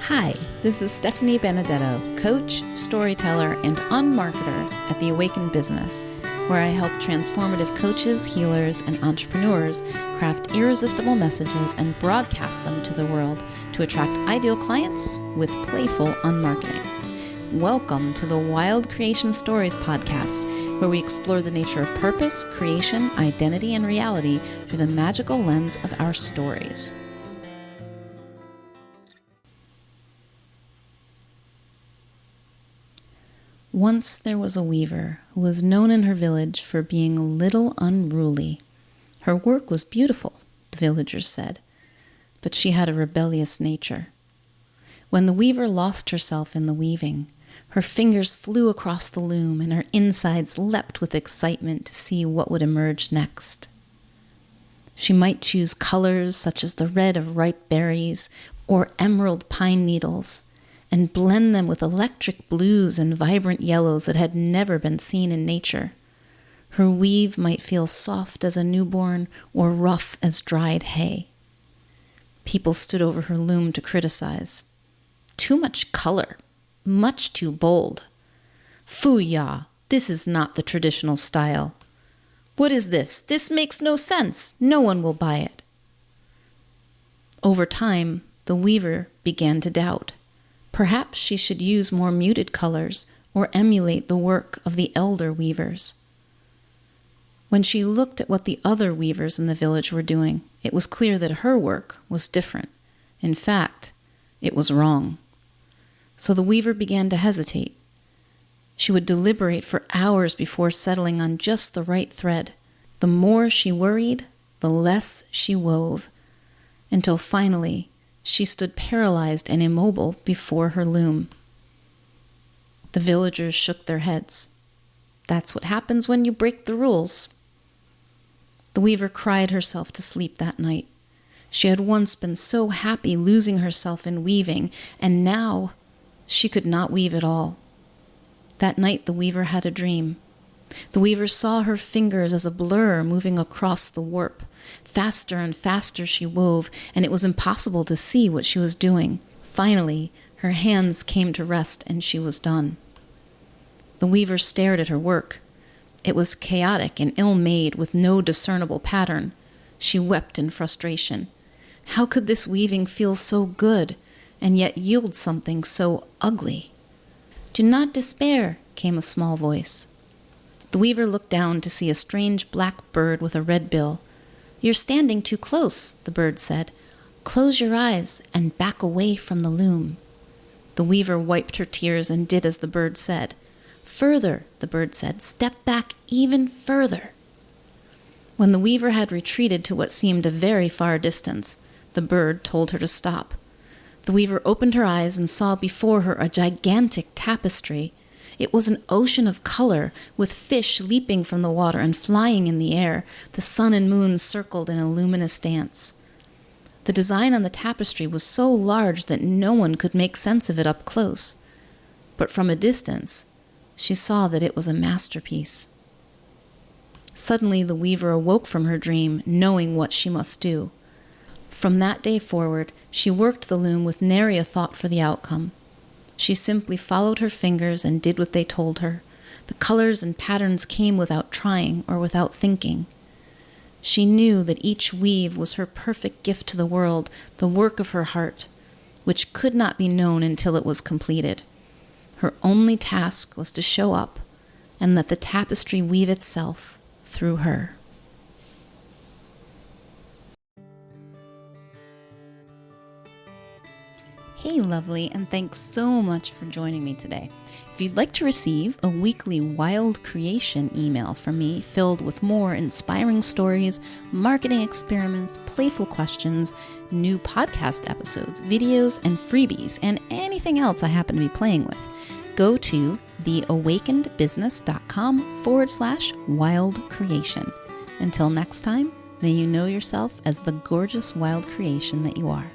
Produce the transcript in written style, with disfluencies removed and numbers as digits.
Hi, this is Stephanie Benedetto, coach, storyteller, and unmarketer at The Awakened Business, where I help transformative coaches, healers, and entrepreneurs craft irresistible messages and broadcast them to the world to attract ideal clients with playful unmarketing. Welcome to the Wild Creation Stories podcast, where we explore the nature of purpose, creation, identity, and reality through the magical lens of our stories. Once there was a weaver who was known in her village for being a little unruly. Her work was beautiful, the villagers said, but she had a rebellious nature. When the weaver lost herself in the weaving, her fingers flew across the loom and her insides leapt with excitement to see what would emerge next. She might choose colors such as the red of ripe berries or emerald pine needles, and blend them with electric blues and vibrant yellows that had never been seen in nature. Her weave might feel soft as a newborn or rough as dried hay. People stood over her loom to criticize. Too much color, much too bold. Phoo-yah, this is not the traditional style. What is this? This makes no sense. No one will buy it. Over time, the weaver began to doubt. Perhaps she should use more muted colors or emulate the work of the elder weavers. When she looked at what the other weavers in the village were doing, it was clear that her work was different. In fact, it was wrong. So the weaver began to hesitate. She would deliberate for hours before settling on just the right thread. The more she worried, the less she wove, until finally she stood paralyzed and immobile before her loom. The villagers shook their heads. That's what happens when you break the rules. The weaver cried herself to sleep that night. She had once been so happy losing herself in weaving, and now she could not weave at all. That night the weaver had a dream. The weaver saw her fingers as a blur moving across the warp. Faster and faster she wove, and it was impossible to see what she was doing. Finally, her hands came to rest, and she was done. The weaver stared at her work. It was chaotic and ill-made, with no discernible pattern. She wept in frustration. How could this weaving feel so good, and yet yield something so ugly? "Do not despair," came a small voice. The weaver looked down to see a strange black bird with a red bill. "You're standing too close," the bird said. "Close your eyes and back away from the loom." The weaver wiped her tears and did as the bird said. "Further," the bird said. "Step back even further." When the weaver had retreated to what seemed a very far distance, the bird told her to stop. The weaver opened her eyes and saw before her a gigantic tapestry. It was an ocean of color, with fish leaping from the water and flying in the air. The sun and moon circled in a luminous dance. The design on the tapestry was so large that no one could make sense of it up close. But from a distance, she saw that it was a masterpiece. Suddenly the weaver awoke from her dream, knowing what she must do. From that day forward, she worked the loom with nary a thought for the outcome. She simply followed her fingers and did what they told her. The colors and patterns came without trying or without thinking. She knew that each weave was her perfect gift to the world, the work of her heart, which could not be known until it was completed. Her only task was to show up and let the tapestry weave itself through her. Hey lovely, and thanks so much for joining me today. If you'd like to receive a weekly Wild Creation email from me filled with more inspiring stories, marketing experiments, playful questions, new podcast episodes, videos, and freebies, and anything else I happen to be playing with, go to theawakenedbusiness.com/wild creation. Until next time, may you know yourself as the gorgeous wild creation that you are.